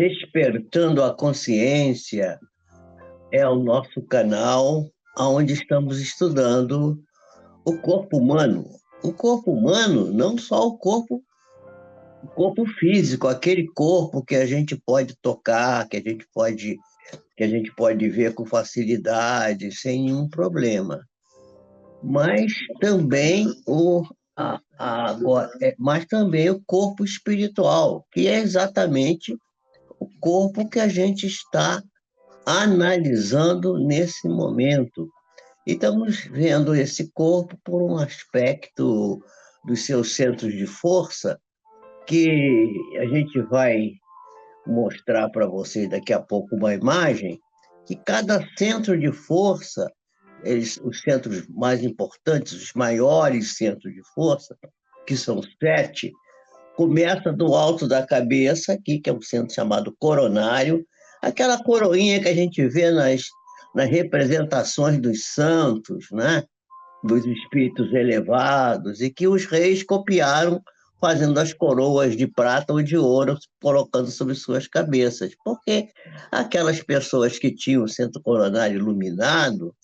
Despertando a Consciência é o nosso canal onde estamos estudando o corpo humano. O corpo humano, não só o corpo físico, aquele corpo que a gente pode tocar, que a gente pode ver com facilidade, sem nenhum problema. Mas também mas também o corpo espiritual, que é exatamente o corpo que a gente está analisando nesse momento. E estamos vendo esse corpo por um aspecto dos seus centros de força, que a gente vai mostrar para vocês daqui a pouco uma imagem, que cada centro de força, os centros mais importantes, os maiores centros de força, que são 7, começa do alto da cabeça, aqui, que é um centro chamado coronário, aquela coroinha que a gente vê nas representações dos santos, né? Dos espíritos elevados, e que os reis copiaram, fazendo as coroas de prata ou de ouro, colocando sobre suas cabeças. Porque aquelas pessoas que tinham o centro coronário iluminado,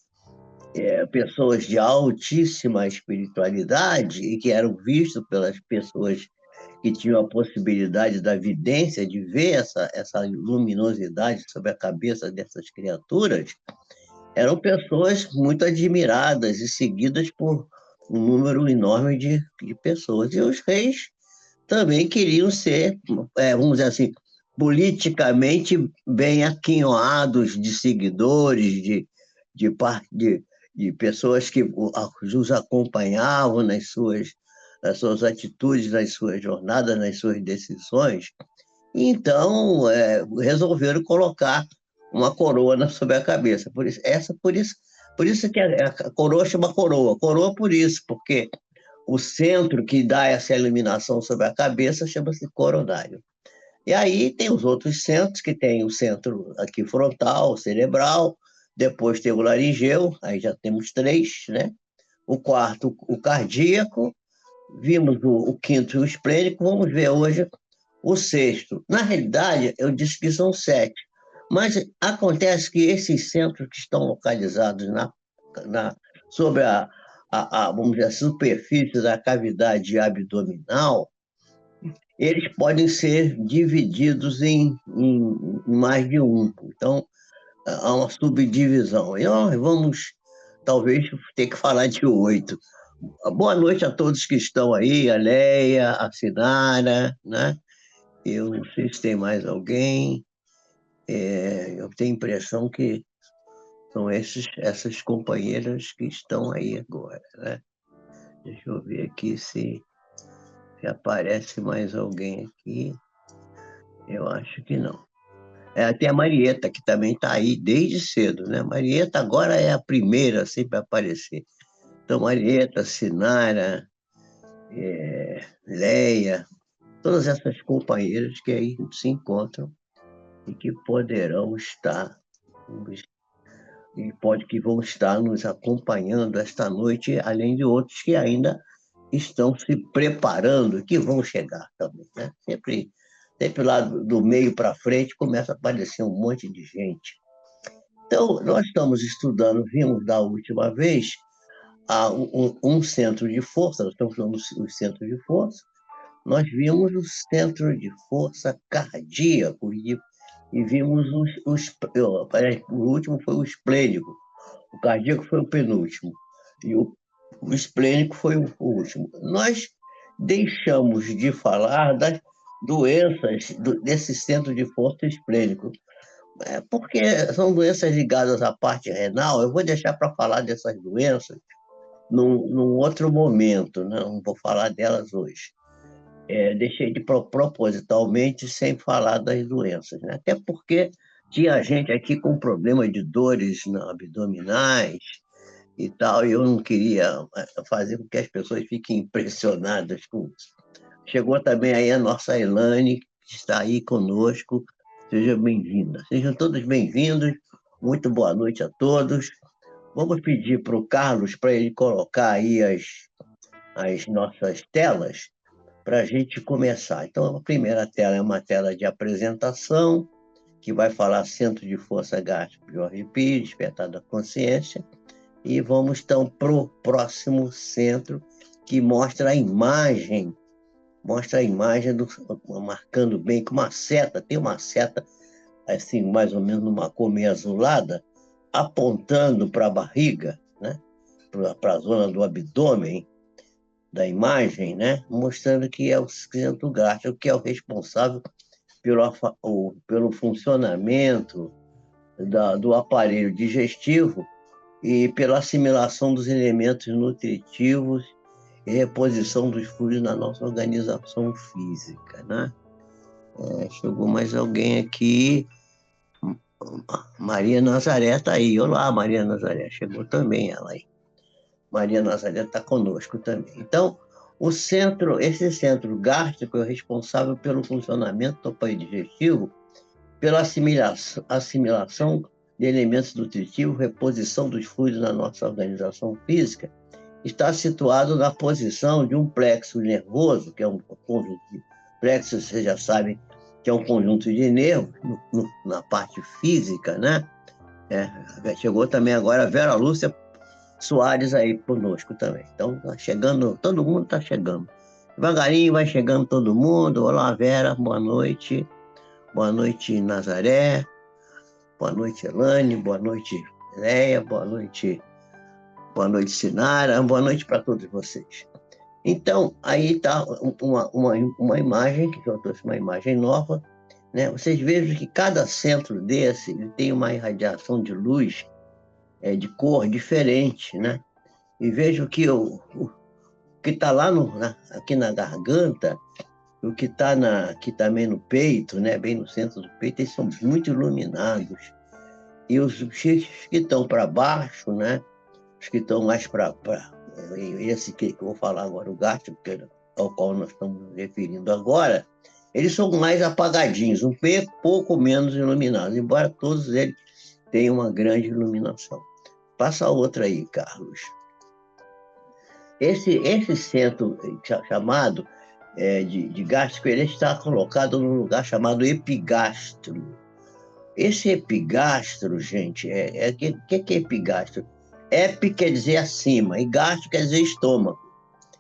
pessoas de altíssima espiritualidade, e que eram vistos pelas pessoas que tinham a possibilidade da vidência de ver essa luminosidade sobre a cabeça dessas criaturas, eram pessoas muito admiradas e seguidas por um número enorme de pessoas. E os reis também queriam ser, vamos dizer assim, politicamente bem aquinhoados de seguidores, de, par- de, de pessoas que os acompanhavam nas suas atitudes, nas suas jornadas, nas suas decisões. Então, resolveram colocar uma coroa sobre a cabeça. Por isso que a coroa chama coroa. Coroa por isso, porque o centro que dá essa iluminação sobre a cabeça chama-se coronário. E aí tem os outros centros, que tem o centro aqui frontal, cerebral, depois tem o laringeu, aí já temos 3, né? O quarto, o cardíaco, vimos o quinto e o esplênico, vamos ver hoje o sexto. Na realidade, eu disse que são 7, mas acontece que esses centros que estão localizados na, sobre vamos dizer, a superfície da cavidade abdominal, eles podem ser divididos em mais de um. Então, há uma subdivisão. E nós vamos, talvez, ter que falar de 8. Boa noite a todos que estão aí, a Leia, a Sinara, né? Eu não sei se tem mais alguém. Eu tenho a impressão que são essas companheiras que estão aí agora, né? Deixa eu ver aqui se aparece mais alguém aqui. Eu acho que não. Tem a Marieta, que também está aí desde cedo, né? Marieta agora é a primeira sempre a aparecer. Então, Marieta, Sinara, Leia, todas essas companheiras que aí se encontram e que poderão estar que vão estar nos acompanhando esta noite, além de outros que ainda estão se preparando, que vão chegar também, né? Sempre lá do meio para frente começa a aparecer um monte de gente. Então, nós estamos estudando, vimos da última vez, um centro de força, nós estamos falando dos centros de força, nós vimos o centro de força cardíaco e vimos o último foi o esplênico, o cardíaco foi o penúltimo, e o esplênico foi o último. Nós deixamos de falar das doenças desse centro de força esplênico, porque são doenças ligadas à parte renal. Eu vou deixar para falar dessas doenças num outro momento, né? Não vou falar delas hoje. Deixei propositalmente sem falar das doenças, né? Até porque tinha gente aqui com problema de dores abdominais e tal, e eu não queria fazer com que as pessoas fiquem impressionadas com isso. Chegou também aí a nossa Elaine, que está aí conosco. Seja bem-vinda. Sejam todos bem-vindos. Muito boa noite a todos. Vamos pedir para o Carlos para ele colocar aí as nossas telas, para a gente começar. Então, a primeira tela é uma tela de apresentação, que vai falar Centro de Força Gástrica Jorge Pires, Despertar da Consciência, e vamos então para o próximo centro, que mostra a imagem marcando bem com uma seta, tem uma seta, assim, mais ou menos numa cor meio azulada, apontando para a barriga, né? Para a zona do abdômen da imagem, né? Mostrando que é o centro gástrico que é o responsável pelo funcionamento do aparelho digestivo e pela assimilação dos elementos nutritivos e reposição dos fluidos na nossa organização física, né? Chegou mais alguém aqui. Maria Nazaré está aí. Olá, Maria Nazaré. Chegou também ela aí. Maria Nazaré está conosco também. Então, esse centro gástrico é responsável pelo funcionamento do aparelho digestivo, pela assimilação de elementos nutritivos, reposição dos fluidos na nossa organização física. Está situado na posição de um plexo nervoso, que é um conjunto de plexos, vocês já sabem que é um conjunto de nervos na parte física, né? Chegou também agora a Vera Lúcia Soares aí conosco também. Então, tá chegando, todo mundo está chegando. Devagarinho vai chegando todo mundo. Olá, Vera, boa noite. Boa noite, Nazaré. Boa noite, Elane. Boa noite, Leia. Boa noite, Sinara. Boa noite para todos vocês. Então, aí está uma imagem, que eu trouxe uma imagem nova, né? Vocês vejam que cada centro desse ele tem uma irradiação de luz de cor diferente, né? E vejo que o que está lá aqui na garganta, o que está aqui também no peito, né? Bem no centro do peito, eles são muito iluminados. E os que estão para baixo, né? Os que estão mais para esse que eu vou falar agora, o gástrico, ao qual nós estamos nos referindo agora, eles são mais apagadinhos, pouco menos iluminados, embora todos eles tenham uma grande iluminação. Passa a outra aí, Carlos. Esse centro chamado de gástrico, ele está colocado num lugar chamado epigastro. Esse epigastro, gente, o que é epigastro? Epi quer dizer acima, e gastro quer dizer estômago.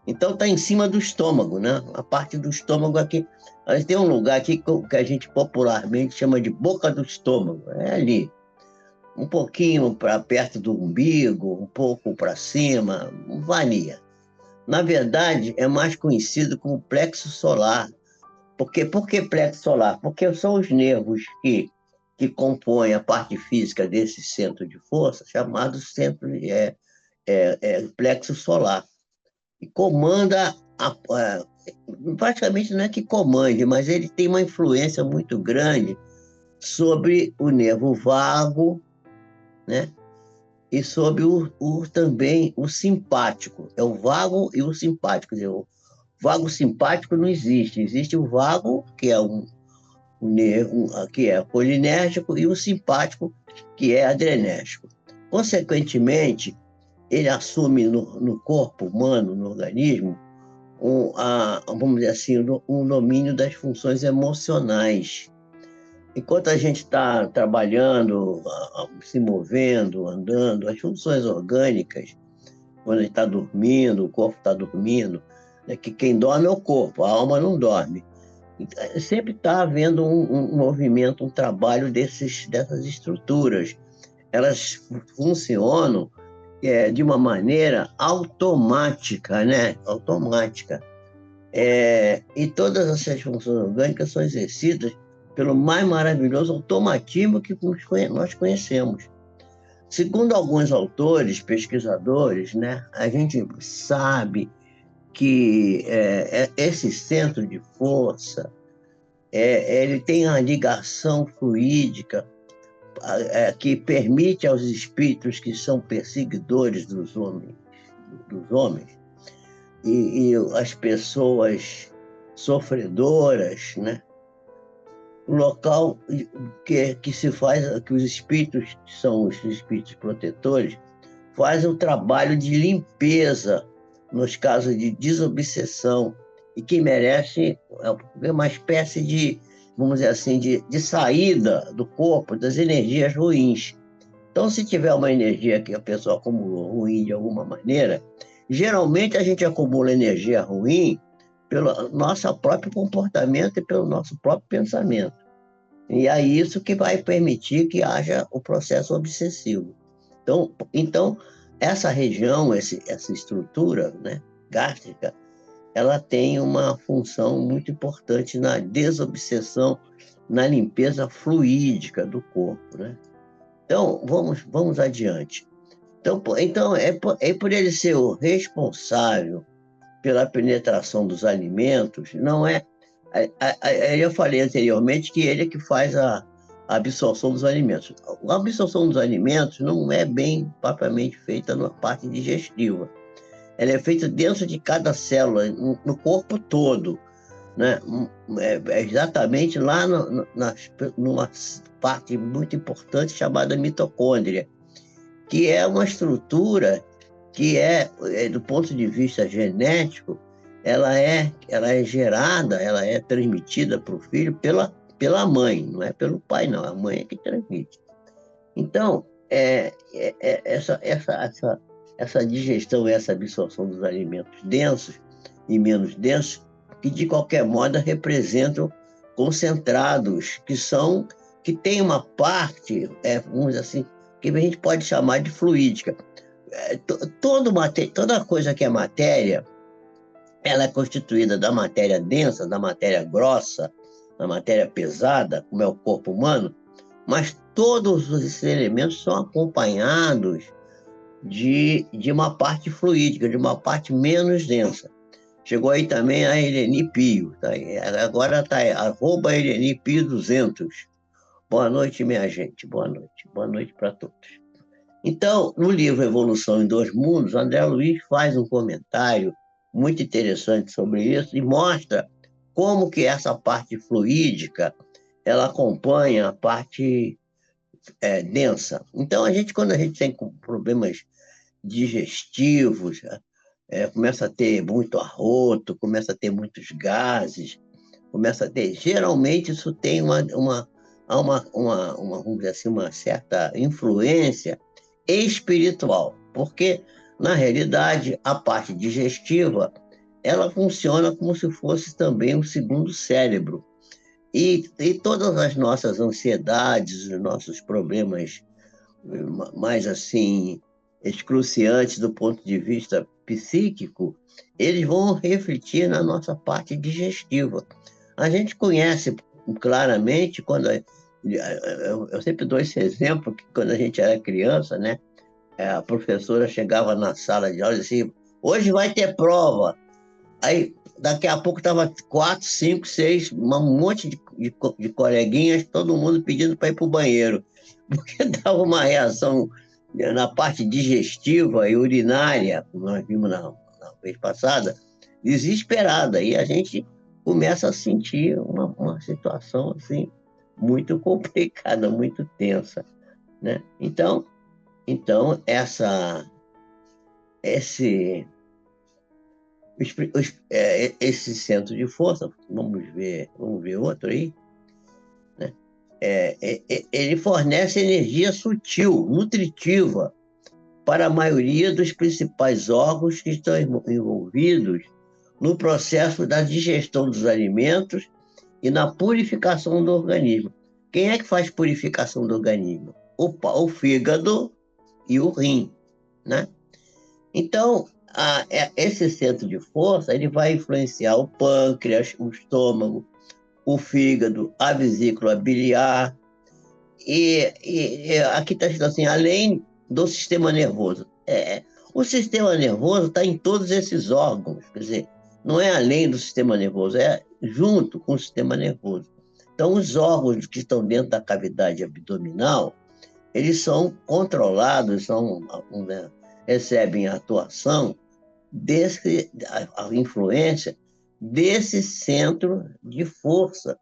Então está em cima do estômago, né? A parte do estômago aqui. Mas tem um lugar aqui que a gente popularmente chama de boca do estômago. É ali. Um pouquinho para perto do umbigo, um pouco para cima, varia. Na verdade, é mais conhecido como plexo solar. Por que plexo solar? Porque são os nervos que compõem a parte física desse centro de força, chamado plexo solar. E comanda, praticamente não é que comande, mas ele tem uma influência muito grande sobre o nervo vago, né? E sobre também o simpático. É o vago e o simpático. Quer dizer, o vago simpático não existe. Existe o vago, que é um nervo, que é colinérgico, e o simpático, que é adrenérgico. Consequentemente, ele assume no corpo humano, no organismo, vamos dizer assim, um domínio das funções emocionais. Enquanto a gente está trabalhando, se movendo, andando, as funções orgânicas, quando a gente está dormindo, o corpo está dormindo, né, que quem dorme é o corpo, a alma não dorme. Sempre está havendo um movimento, um trabalho dessas estruturas. Elas funcionam de uma maneira automática, né? Automática. E todas essas funções orgânicas são exercidas pelo mais maravilhoso automatismo que nós conhecemos. Segundo alguns autores, pesquisadores, né, a gente sabe que esse centro de força ele tem uma ligação fluídica que permite aos espíritos que são perseguidores dos homens e as pessoas sofredoras, né? Um local que se faz, que os espíritos, que são os espíritos protetores, fazem um trabalho de limpeza nos casos de desobsessão e que merece uma espécie de, vamos dizer assim, de saída do corpo das energias ruins. Então, se tiver uma energia que a pessoa acumulou ruim de alguma maneira, geralmente a gente acumula energia ruim pelo nosso próprio comportamento e pelo nosso próprio pensamento. E é isso que vai permitir que haja o processo obsessivo. Então essa região, essa estrutura, né, gástrica, ela tem uma função muito importante na desobsessão, na limpeza fluídica do corpo, né? Então, vamos adiante. Então é por ele ser o responsável pela penetração dos alimentos, não é. Eu falei anteriormente que ele é que faz a absorção dos alimentos. A absorção dos alimentos não é bem propriamente feita na parte digestiva. Ela é feita dentro de cada célula, no corpo todo, né? É exatamente lá numa parte muito importante chamada mitocôndria, que é uma estrutura que do ponto de vista genético, ela é gerada, ela é transmitida para o filho pela mãe, não é pelo pai, não. A mãe é que transmite. Então, essa digestão, essa absorção dos alimentos densos e menos densos, que de qualquer modo representam concentrados, que têm uma parte, vamos dizer assim, que a gente pode chamar de fluídica. Toda coisa que é matéria, ela é constituída da matéria densa, da matéria grossa, da matéria pesada, como é o corpo humano, mas todos esses elementos são acompanhados de uma parte fluídica, de uma parte menos densa. Chegou aí também a Eleni Pio, tá? Agora está @Eleni Pio 200. Boa noite, minha gente, boa noite para todos. Então, no livro Evolução em Dois Mundos, André Luiz faz um comentário muito interessante sobre isso e mostra como que essa parte fluídica ela acompanha a parte densa. Então, quando a gente tem problemas digestivos, começa a ter muito arroto, começa a ter muitos gases, geralmente isso tem vamos dizer assim, uma certa influência espiritual, porque, na realidade, a parte digestiva, ela funciona como se fosse também um segundo cérebro. E todas as nossas ansiedades, os nossos problemas mais assim excruciantes do ponto de vista psíquico, eles vão refletir na nossa parte digestiva. A gente conhece claramente eu sempre dou esse exemplo que quando a gente era criança, né, a professora chegava na sala de aula e dizia assim, hoje vai ter prova. Aí, daqui a pouco estava 4, 5, 6, um monte de coleguinhas, todo mundo pedindo para ir para o banheiro, porque dava uma reação na parte digestiva e urinária, como nós vimos na vez passada, desesperada. E a gente começa a sentir uma situação assim, muito complicada, muito tensa, né? Então esse centro de força, vamos ver outro aí, né? Ele fornece energia sutil, nutritiva, para a maioria dos principais órgãos que estão envolvidos no processo da digestão dos alimentos e na purificação do organismo. Quem é que faz purificação do organismo? O fígado e o rim, né? Então, esse centro de força ele vai influenciar o pâncreas, o estômago, o fígado, a vesícula biliar, e aqui está escrito assim, além do sistema nervoso. O sistema nervoso está em todos esses órgãos, quer dizer, não é além do sistema nervoso, é junto com o sistema nervoso. Então, os órgãos que estão dentro da cavidade abdominal, eles são controlados, recebem a atuação a influência desse centro de força.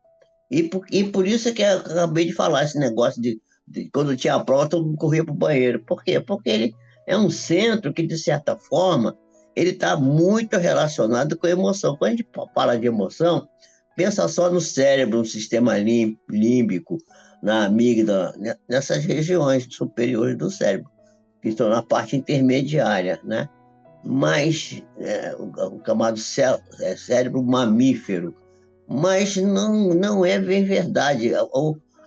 E por isso é que eu acabei de falar esse negócio de quando tinha a prova, todo mundo corria para o banheiro. Por quê? Porque ele é um centro que, de certa forma, ele está muito relacionado com a emoção. Quando a gente fala de emoção, pensa só no cérebro, no sistema límbico, na amígdala, nessas regiões superiores do cérebro, que estão na parte intermediária, né? Mas o chamado cérebro mamífero. Mas não é bem verdade.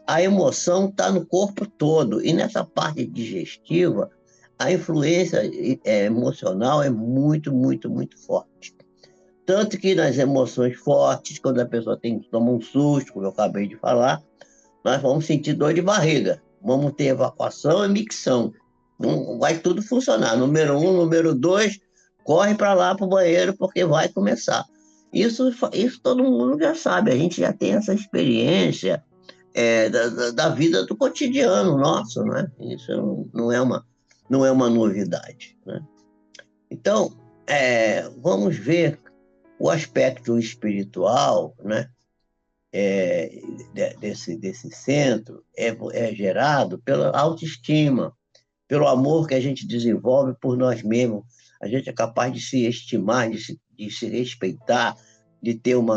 A emoção está no corpo todo. E nessa parte digestiva, a influência emocional é muito, muito, muito forte. Tanto que nas emoções fortes, quando a pessoa toma um susto, como eu acabei de falar, nós vamos sentir dor de barriga. Vamos ter evacuação e micção. Não vai tudo funcionar. Número um, número dois, corre para lá para o banheiro porque vai começar. Isso todo mundo já sabe. A gente já tem essa experiência da vida do cotidiano nosso, né? Isso não é uma novidade, né? Então, vamos ver o aspecto espiritual, né? Desse centro é gerado pela autoestima, pelo amor que a gente desenvolve por nós mesmos. A gente é capaz de se estimar, de se respeitar, de ter um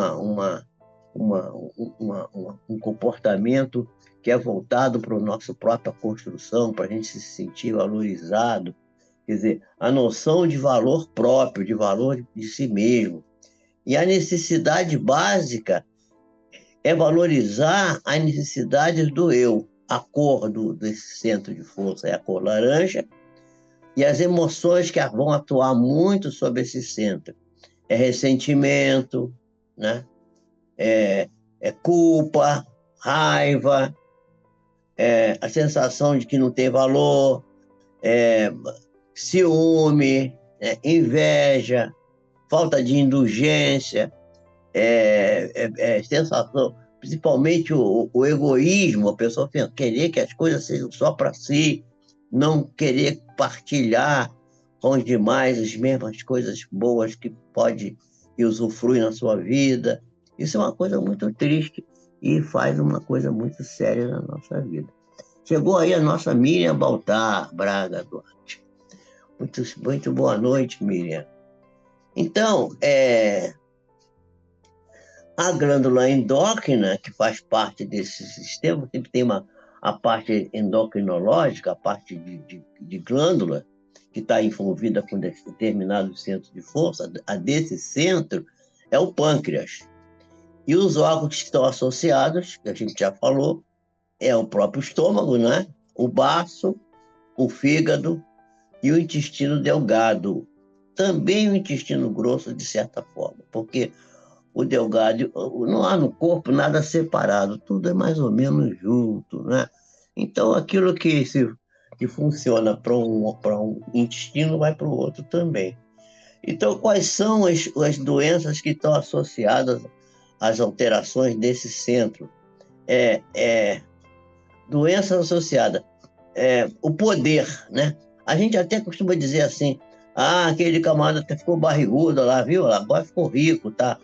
comportamento que é voltado para a nossa própria construção, para a gente se sentir valorizado. Quer dizer, a noção de valor próprio, de valor de si mesmo. E a necessidade básica é valorizar as necessidades do eu. A cor desse centro de força é a cor laranja, e as emoções que vão atuar muito sobre esse centro é ressentimento, né? É culpa, raiva, a sensação de que não tem valor, ciúme, inveja, falta de indulgência, sensação, principalmente o egoísmo, a pessoa querer que as coisas sejam só para si, não querer partilhar com os demais as mesmas coisas boas que pode e usufrui na sua vida. Isso é uma coisa muito triste e faz uma coisa muito séria na nossa vida. Chegou aí a nossa Miriam Baltar Braga Duarte. Muito, muito boa noite, Miriam. Então, a glândula endócrina, que faz parte desse sistema, sempre tem a parte endocrinológica, a parte de glândula, que está envolvida com determinados centros de força. A desse centro é o pâncreas. E os órgãos que estão associados, que a gente já falou, é o próprio estômago, né? O baço, o fígado e o intestino delgado. Também o intestino grosso, de certa forma, porque o delgado, não há no corpo nada separado, tudo é mais ou menos junto, né? Então, aquilo que funciona para um intestino vai para o outro também. Então, quais são as doenças que estão associadas às alterações desse centro? Doenças associadas. O poder, né? A gente até costuma dizer assim, aquele camarada até ficou barrigudo lá, viu? Agora ficou rico, tá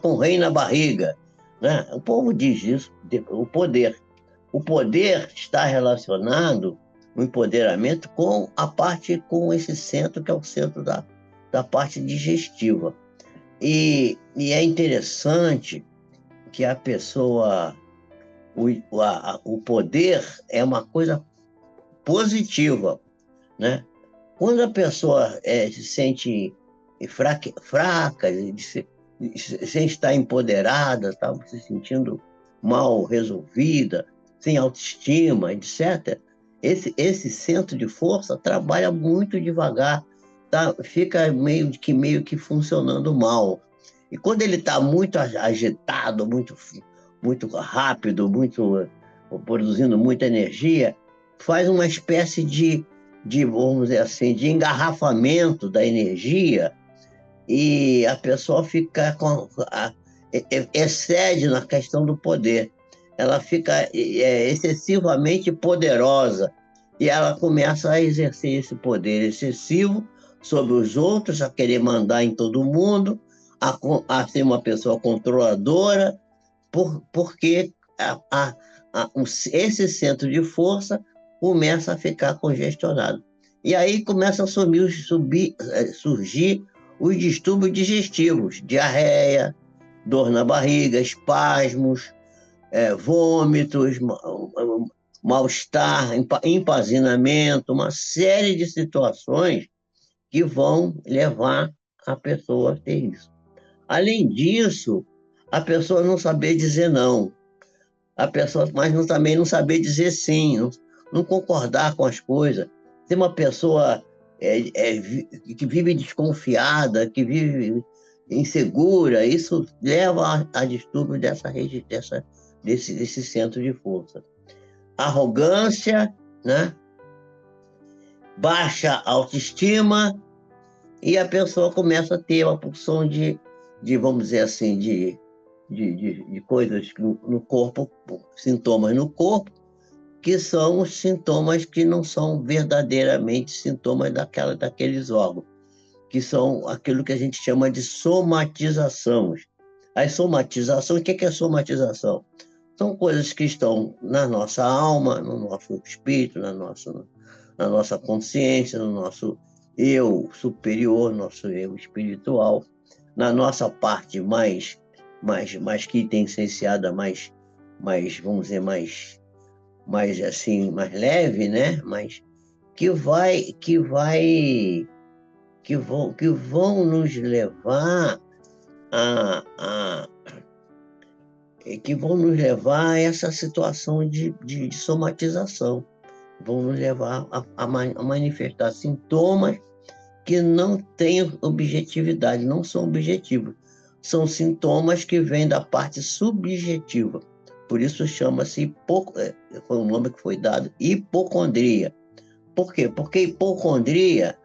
com rei na barriga, né? O povo diz isso, o poder. O poder está relacionado, o empoderamento, com esse centro, que é o centro da parte digestiva. E é interessante que a pessoa, o poder é uma coisa positiva, né? Quando a pessoa se sente fraca, sem estar empoderada, tá, se sentindo mal resolvida, sem autoestima, etc., esse centro de força trabalha muito devagar, tá? Fica meio que funcionando mal. E quando ele está muito agitado, muito rápido, produzindo muita energia, faz uma espécie vamos dizer assim, de engarrafamento da energia, e a pessoa fica excede na questão do poder. Ela fica excessivamente poderosa e ela começa a exercer esse poder excessivo sobre os outros, a querer mandar em todo mundo, a ser uma pessoa controladora, porque esse centro de força começa a ficar congestionado. E aí começam a surgir os distúrbios digestivos, diarreia, dor na barriga, espasmos, vômitos, mal-estar, empazinamento, uma série de situações que vão levar a pessoa a ter isso. Além disso, a pessoa não saber dizer não, a pessoa, mas também não saber dizer sim, não concordar com as coisas. Ser uma pessoa que vive desconfiada, que vive insegura, isso leva a distúrbio desse centro de força. Arrogância, né? Baixa autoestima, e a pessoa começa a ter uma porção vamos dizer assim, de coisas no corpo, sintomas no corpo, que são os sintomas que não são verdadeiramente sintomas daqueles órgãos, que são aquilo que a gente chama de somatizações. As somatizações, o que é somatização? São coisas que estão na nossa alma, no nosso espírito, na nossa consciência, no nosso eu superior, nosso eu espiritual, na nossa parte mais quintessenciada, vamos dizer, mais assim, mais leve, né? Mas que vão nos levar a que vão nos levar a essa situação de somatização, vão nos levar a manifestar sintomas que não têm objetividade, não são objetivos. São sintomas que vêm da parte subjetiva. Por isso chama-se, foi um nome que foi dado, hipocondria. Por quê? Porque hipocondria,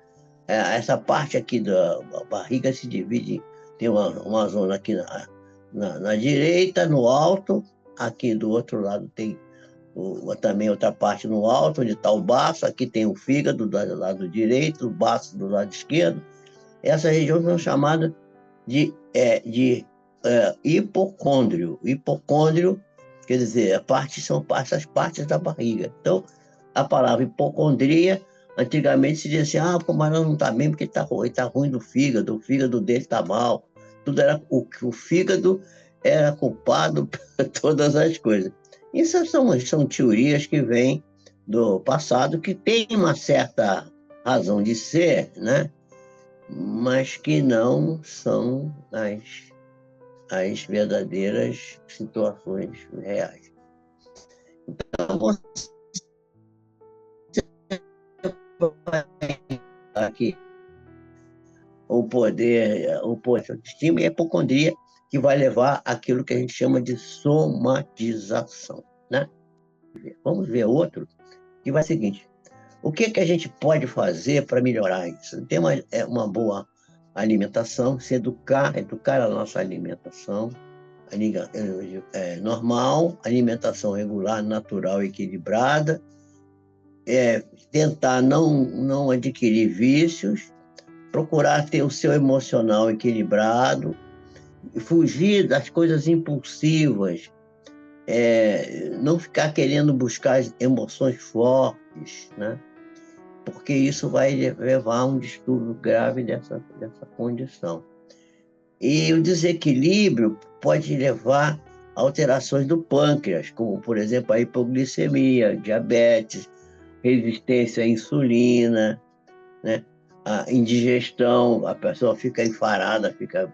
essa parte aqui da barriga se divide, tem uma zona aqui na direita, no alto, aqui do outro lado tem também outra parte no alto, onde está o baço, aqui tem o fígado do lado direito, o baço do lado esquerdo. Essas regiões são chamadas de hipocôndrio. Hipocôndrio quer dizer, são essas partes da barriga. Então, a palavra hipocondria, antigamente se dizia assim, o camarão não está bem porque ele tá ruim do fígado, o fígado dele está mal. Tudo era o fígado era culpado por todas as coisas. Isso são teorias que vêm do passado, que tem uma certa razão de ser, né? Mas que não são as verdadeiras situações reais. Então, você aqui o poder de autoestima e a hipocondria, que vai levar àquilo que a gente chama de somatização, né? Vamos ver outro, que vai ser o seguinte: o que a gente pode fazer para melhorar isso? Ter uma boa alimentação, educar a nossa alimentação, normal, alimentação regular, natural, equilibrada, tentar não adquirir vícios, procurar ter o seu emocional equilibrado, fugir das coisas impulsivas, não ficar querendo buscar emoções fortes, né? Porque isso vai levar a um distúrbio grave dessa condição. E o desequilíbrio pode levar a alterações do pâncreas, como, por exemplo, a hipoglicemia, diabetes, resistência à insulina, né? A indigestão, a pessoa fica enfarada, fica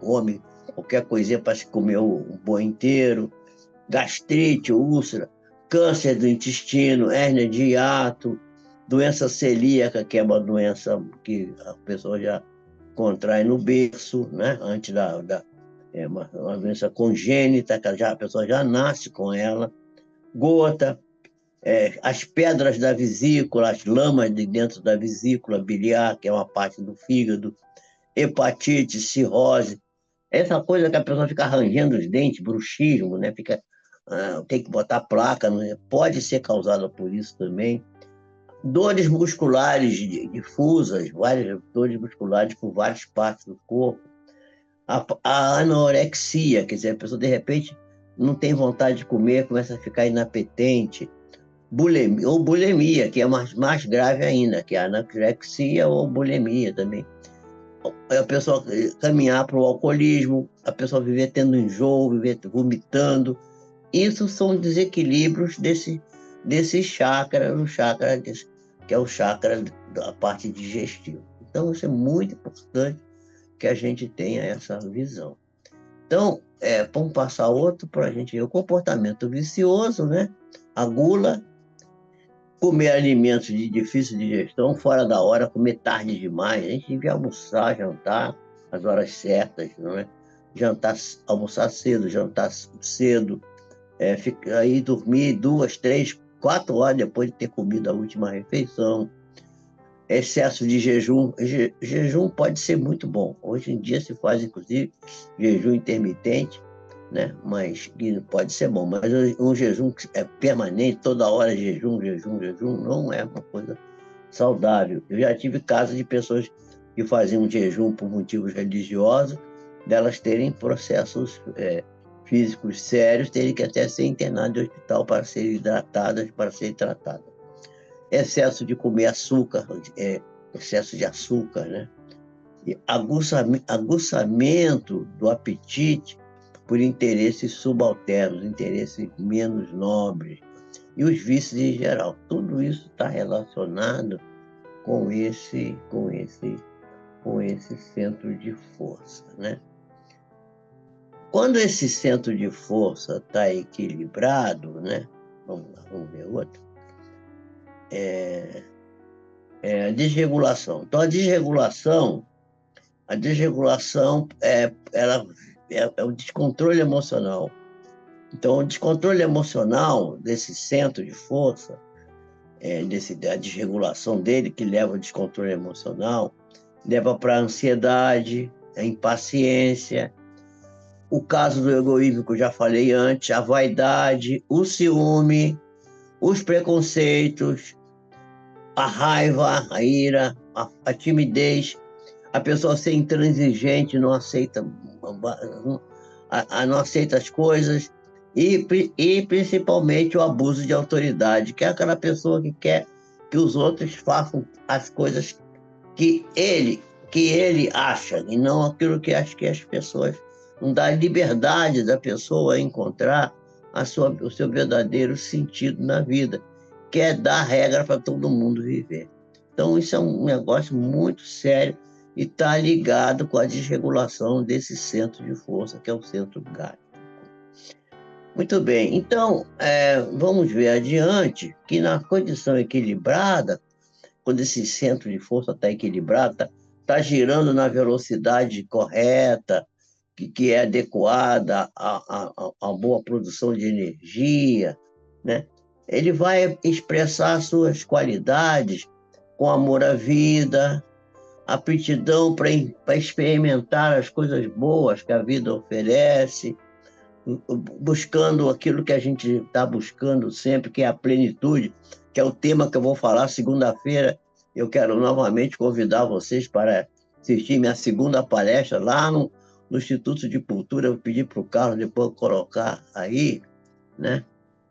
come qualquer coisinha para se comer o boi inteiro, gastrite, úlcera, câncer do intestino, hérnia de hiato, doença celíaca, que é uma doença que a pessoa já contrai no berço, né? Antes é uma doença congênita, que a pessoa já nasce com ela, gota, as pedras da vesícula, as lamas de dentro da vesícula biliar, que é uma parte do fígado, hepatite, cirrose, essa coisa que a pessoa fica arranjando os dentes, bruxismo, né? Tem que botar placa, né? Pode ser causada por isso também. Dores musculares difusas, várias dores musculares por várias partes do corpo. A anorexia, quer dizer, a pessoa de repente não tem vontade de comer, começa a ficar inapetente. bulimia, ou bulimia, que é mais grave ainda, que é a anorexia ou bulimia também. A pessoa caminhar para o alcoolismo, a pessoa viver tendo enjoo, viver vomitando. Isso são desequilíbrios desse chakra, que é o chakra da parte digestiva. Então, isso é muito importante que a gente tenha essa visão. Então, vamos passar outro para a gente ver o comportamento vicioso, né? A gula, comer alimentos de difícil digestão, fora da hora, comer tarde demais. A gente devia almoçar, jantar às horas certas, não é? Jantar, almoçar cedo, jantar cedo, aí dormir 2, 3, 4 horas depois de ter comido a última refeição. Excesso de jejum. Jejum pode ser muito bom. Hoje em dia se faz, inclusive, jejum intermitente, né? Mas que pode ser bom. Mas um jejum que é permanente, toda hora jejum, jejum, jejum, não é uma coisa saudável. Eu já tive casos de pessoas que faziam jejum por motivos religiosos, delas terem processos físicos sérios, terem que até ser internadas em hospital para serem hidratadas, para serem tratadas. Excesso de comer açúcar, excesso de açúcar, né? E aguçamento do apetite por interesses subalternos, interesses menos nobres, e os vícios em geral. Tudo isso está relacionado com esse centro de força, né? Quando esse centro de força está equilibrado, né? Vamos lá, vamos ver outro. A desregulação. Então, a desregulação é o descontrole emocional. Então, o descontrole emocional desse centro de força, da desregulação dele, que leva ao descontrole emocional, leva para a ansiedade, a impaciência, o caso do egoísmo que eu já falei antes, a vaidade, o ciúme, os preconceitos, a raiva, a ira, a timidez, a pessoa ser intransigente, não aceita, não aceita as coisas, e principalmente o abuso de autoridade, que é aquela pessoa que quer que os outros façam as coisas que ele acha, e não aquilo que acha que as pessoas. Não dá liberdade da pessoa encontrar o seu verdadeiro sentido na vida, que é dar regra para todo mundo viver. Então, isso é um negócio muito sério e está ligado com a desregulação desse centro de força, que é o centro gástrico. Muito bem, então, vamos ver adiante que na condição equilibrada, quando esse centro de força está equilibrado, está girando na velocidade correta, que é adequada à boa produção de energia, né? Ele vai expressar suas qualidades com amor à vida, aptidão para experimentar as coisas boas que a vida oferece, buscando aquilo que a gente está buscando sempre, que é a plenitude, que é o tema que eu vou falar segunda-feira. Eu quero novamente convidar vocês para assistir minha segunda palestra lá no Instituto de Cultura. Eu vou pedir para o Carlos depois colocar aí, né?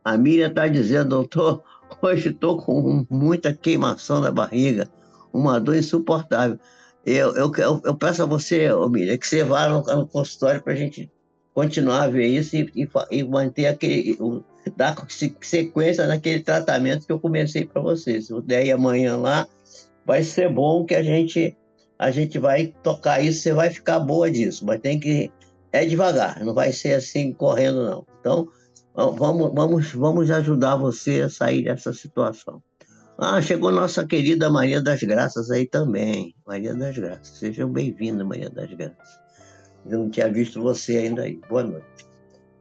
A Miriam está dizendo, doutor, hoje estou com muita queimação na barriga, uma dor insuportável. Eu peço a você, Miriam, que você vá no consultório para a gente continuar a ver isso e manter dar sequência naquele tratamento que eu comecei para você. Se eu der ir amanhã lá, vai ser bom que a gente vai tocar isso, você vai ficar boa disso, mas é devagar, não vai ser assim correndo, não. Então, vamos ajudar você a sair dessa situação. Chegou nossa querida Maria das Graças aí também. Maria das Graças. Seja bem-vinda, Maria das Graças. Eu não tinha visto você ainda aí. Boa noite.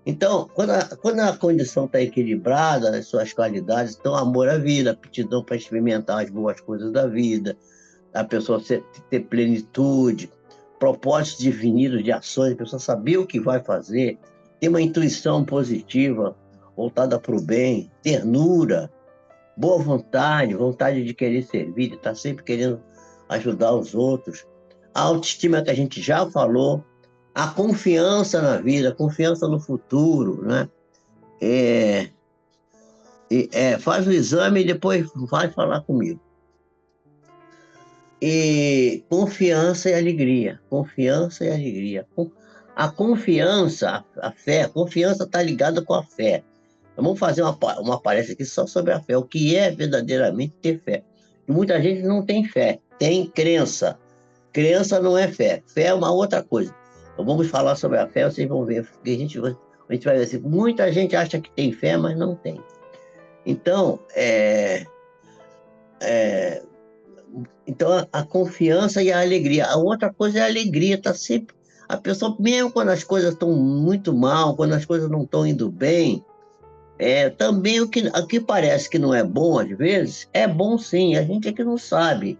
Então, quando a condição está equilibrada nas suas qualidades, então amor à vida, aptidão para experimentar as boas coisas da vida, a pessoa ter plenitude, propósitos definidos de ações, a pessoa saber o que vai fazer, ter uma intuição positiva, voltada para o bem, ternura, boa vontade, vontade de querer servir, de estar sempre querendo ajudar os outros, a autoestima que a gente já falou, a confiança na vida, a confiança no futuro, né? Faz o exame e depois vai falar comigo. E confiança e alegria, confiança e alegria. A confiança, a fé, a confiança está ligada com a fé. Vamos fazer uma palestra aqui só sobre a fé, o que é verdadeiramente ter fé. E muita gente não tem fé, tem crença. Crença não é fé, fé é uma outra coisa. Então vamos falar sobre a fé, vocês vão ver, porque a gente vai ver assim, muita gente acha que tem fé, mas não tem. Então, então a confiança e a alegria. A outra coisa é a alegria, tá sempre. A pessoa, mesmo quando as coisas estão muito mal, quando as coisas não estão indo bem, também o que parece que não é bom às vezes, é bom sim, a gente é que não sabe.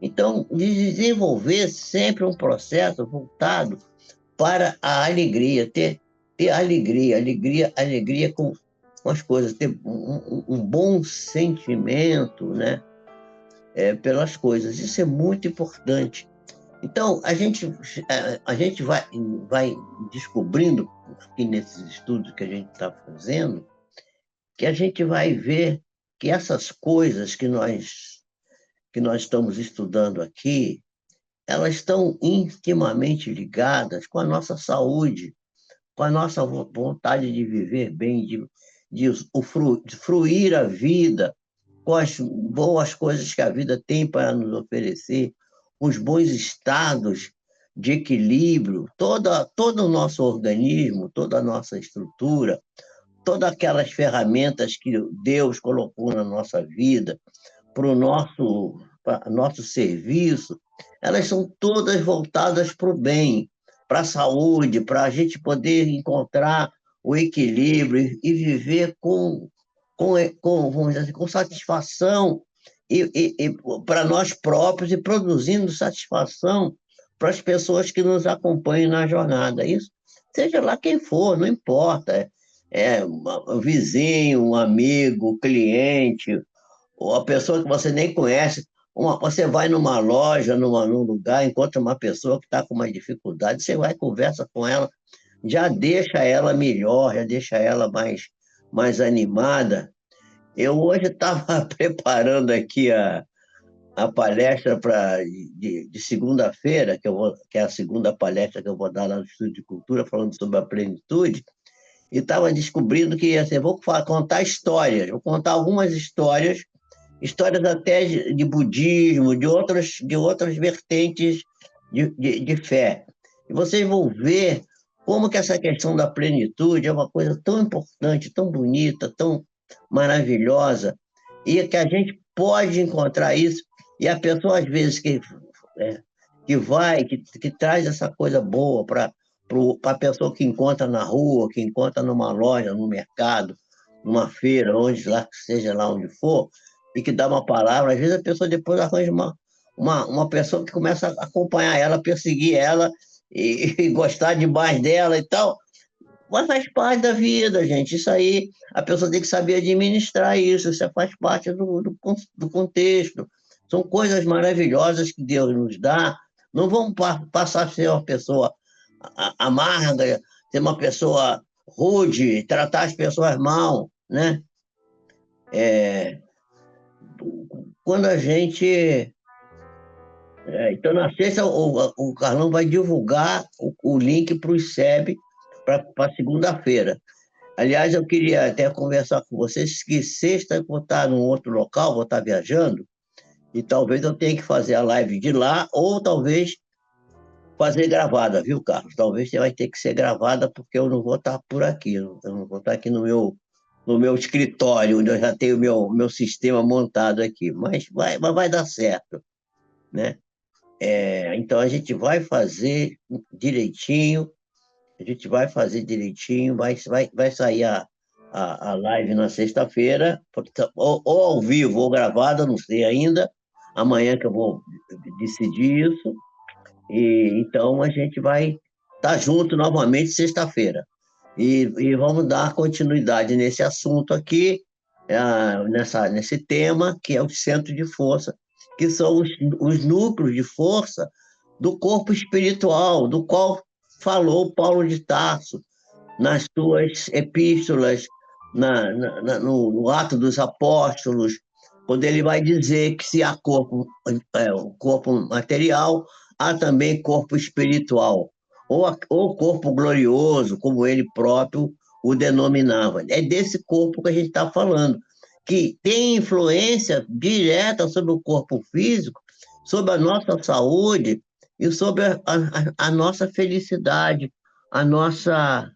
Então, desenvolver sempre um processo voltado para a alegria, ter alegria, alegria com as coisas, ter um bom sentimento, né? Pelas coisas. Isso é muito importante. Então, a gente vai descobrindo, aqui nesses estudos que a gente está fazendo, que a gente vai ver que essas coisas que nós estamos estudando aqui, elas estão intimamente ligadas com a nossa saúde, com a nossa vontade de viver bem, de fruir a vida, com as boas coisas que a vida tem para nos oferecer, os bons estados de equilíbrio, todo o nosso organismo, toda a nossa estrutura, todas aquelas ferramentas que Deus colocou na nossa vida para o nosso serviço, elas são todas voltadas para o bem, para a saúde, para a gente poder encontrar o equilíbrio e viver vamos dizer assim, com satisfação e para nós próprios e produzindo satisfação para as pessoas que nos acompanham na jornada. Isso, seja lá quem for, não importa. Um vizinho, um amigo, cliente, ou a pessoa que você nem conhece. Você vai numa loja, num lugar, encontra uma pessoa que está com uma dificuldade, você vai, conversa com ela, já deixa ela melhor, já deixa ela mais animada. Eu hoje estava preparando aqui a palestra de segunda-feira, que é a segunda palestra que eu vou dar lá no Instituto de Cultura, falando sobre a plenitude, e estava descobrindo que assim, vou contar histórias, vou contar algumas histórias até de budismo, de outras vertentes de fé. E vocês vão ver como que essa questão da plenitude é uma coisa tão importante, tão bonita, tão maravilhosa, e que a gente pode encontrar isso, e a pessoa, às vezes, é, que traz essa coisa boa para a pessoa que encontra na rua, que encontra numa loja, no mercado, numa feira, onde lá, seja lá onde for, e que dá uma palavra, às vezes a pessoa depois arranja uma pessoa que começa a acompanhar ela, perseguir ela e gostar demais dela e tal. Mas faz parte da vida, gente. Isso aí, a pessoa tem que saber administrar isso. Isso faz parte do contexto. São coisas maravilhosas que Deus nos dá. Não vamos passar a ser uma pessoa amarga, ser uma pessoa rude, tratar as pessoas mal, né? É, quando a gente. Então, na sexta, o Carlão vai divulgar o link para o ICEB para segunda-feira. Aliás, eu queria até conversar com vocês que sexta eu vou estar num outro local, vou estar viajando, e talvez eu tenha que fazer a live de lá, ou talvez fazer gravada, viu, Carlos? Talvez vai ter que ser gravada, porque eu não vou estar por aqui, eu não vou estar aqui no meu escritório, onde eu já tenho o meu sistema montado aqui, mas vai dar certo, né? Então a gente vai fazer direitinho, a gente vai fazer direitinho, vai sair a live na sexta-feira, ou ao vivo ou gravada, não sei ainda, amanhã que eu vou decidir isso, e então a gente vai estar junto novamente sexta-feira. E vamos dar continuidade nesse assunto aqui, nesse tema, que é o centro de força, que são os núcleos de força do corpo espiritual, do qual falou Paulo de Tarso nas suas epístolas, no Ato dos Apóstolos, quando ele vai dizer que se há corpo, o corpo material, há também corpo espiritual, ou corpo glorioso, como ele próprio o denominava. É desse corpo que a gente está falando, que tem influência direta sobre o corpo físico, sobre a nossa saúde e sobre a nossa felicidade, a nossa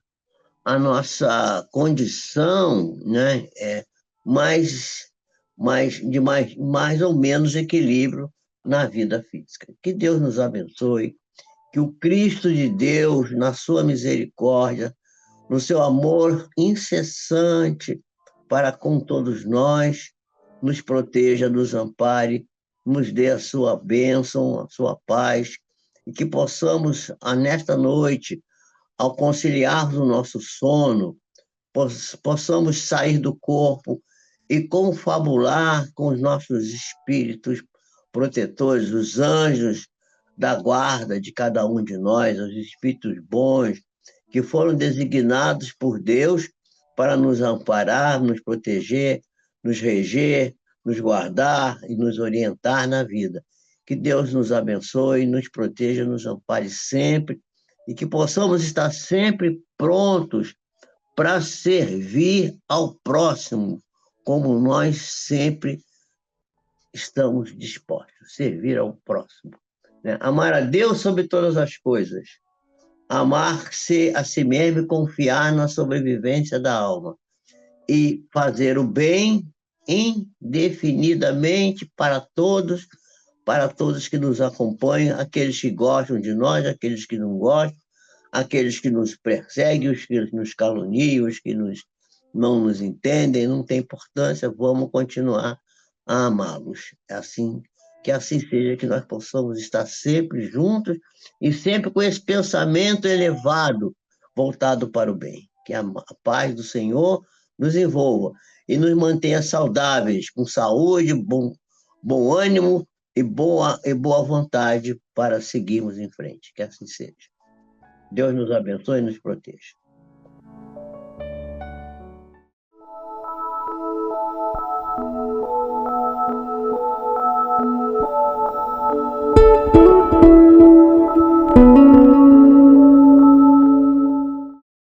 a nossa condição, né, mais ou menos equilíbrio na vida física. Que Deus nos abençoe, que o Cristo de Deus, na sua misericórdia, no seu amor incessante para com todos nós, nos proteja, nos ampare, nos dê a sua bênção, a sua paz, e que possamos, nesta noite, ao conciliarmos o nosso sono, possamos sair do corpo e confabular com os nossos espíritos protetores, os anjos da guarda de cada um de nós, os espíritos bons, que foram designados por Deus para nos amparar, nos proteger, nos reger, nos guardar e nos orientar na vida. Que Deus nos abençoe, nos proteja, nos ampare sempre e que possamos estar sempre prontos para servir ao próximo, como nós sempre estamos dispostos, servir ao próximo. Né? Amar a Deus sobre todas as coisas, amar-se a si mesmo e confiar na sobrevivência da alma, e fazer o bem indefinidamente para todos que nos acompanham, aqueles que gostam de nós, aqueles que não gostam, aqueles que nos perseguem, os que nos caluniam, os que não nos entendem, não tem importância, vamos continuar a amá-los. É assim, que assim seja, que nós possamos estar sempre juntos e sempre com esse pensamento elevado, voltado para o bem. Que a paz do Senhor nos envolva e nos mantenha saudáveis, com saúde, bom ânimo e boa vontade para seguirmos em frente. Que assim seja. Deus nos abençoe e nos proteja.